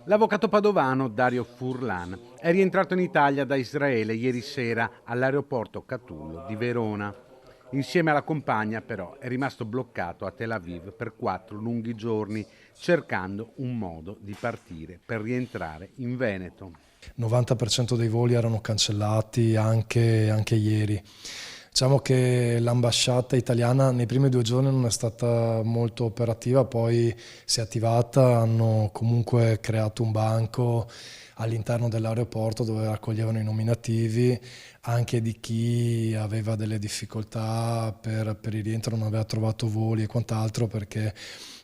L'avvocato padovano Dario Furlan è rientrato in Italia da Israele ieri sera all'aeroporto Catullo di Verona. Insieme alla compagna però è rimasto bloccato a Tel Aviv per 4 lunghi giorni cercando un modo di partire per rientrare in Veneto. Il 90% dei voli erano cancellati anche ieri. Diciamo che l'ambasciata italiana nei primi 2 giorni non è stata molto operativa, poi si è attivata, hanno comunque creato un banco all'interno dell'aeroporto dove raccoglievano i nominativi anche di chi aveva delle difficoltà per il rientro, non aveva trovato voli e quant'altro perché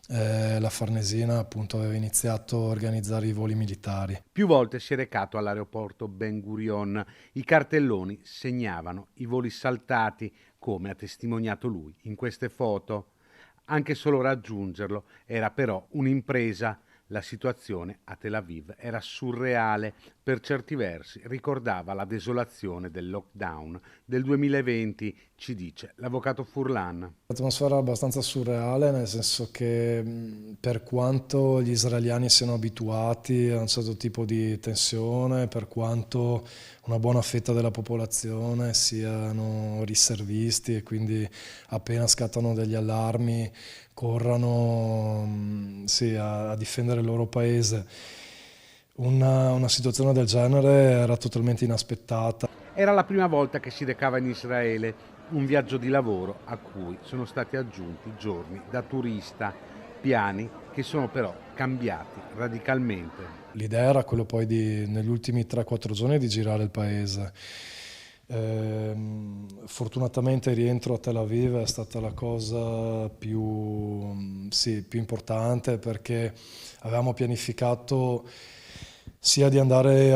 la Farnesina appunto aveva iniziato a organizzare i voli militari. Più volte si è recato all'aeroporto Ben Gurion. I cartelloni segnavano i voli saltati, come ha testimoniato lui in queste foto. Anche solo raggiungerlo era però un'impresa. La situazione a Tel Aviv era surreale, per certi versi ricordava la desolazione del lockdown del 2020, ci dice l'avvocato Furlan. L'atmosfera è abbastanza surreale, nel senso che per quanto gli israeliani siano abituati a un certo tipo di tensione, per quanto una buona fetta della popolazione siano riservisti e quindi appena scattano degli allarmi corrano sì, a difendere il loro paese. Una situazione del genere era totalmente inaspettata. Era la prima volta che si recava in Israele, un viaggio di lavoro a cui sono stati aggiunti giorni da turista, piani che sono però cambiati radicalmente. L'idea era quello poi negli ultimi 3-4 giorni di girare il paese. Fortunatamente il rientro a Tel Aviv è stata la cosa più importante perché avevamo pianificato sia di andare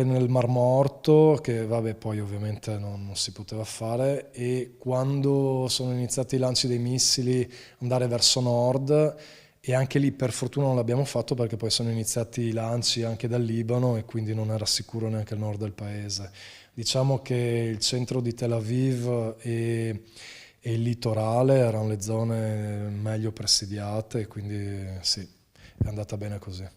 nel Mar Morto, che vabbè poi ovviamente non si poteva fare, e quando sono iniziati i lanci dei missili andare verso nord, e anche lì per fortuna non l'abbiamo fatto perché poi sono iniziati i lanci anche dal Libano e quindi non era sicuro neanche il nord del paese. Diciamo che il centro di Tel Aviv e il litorale erano le zone meglio presidiate e quindi sì, è andata bene così.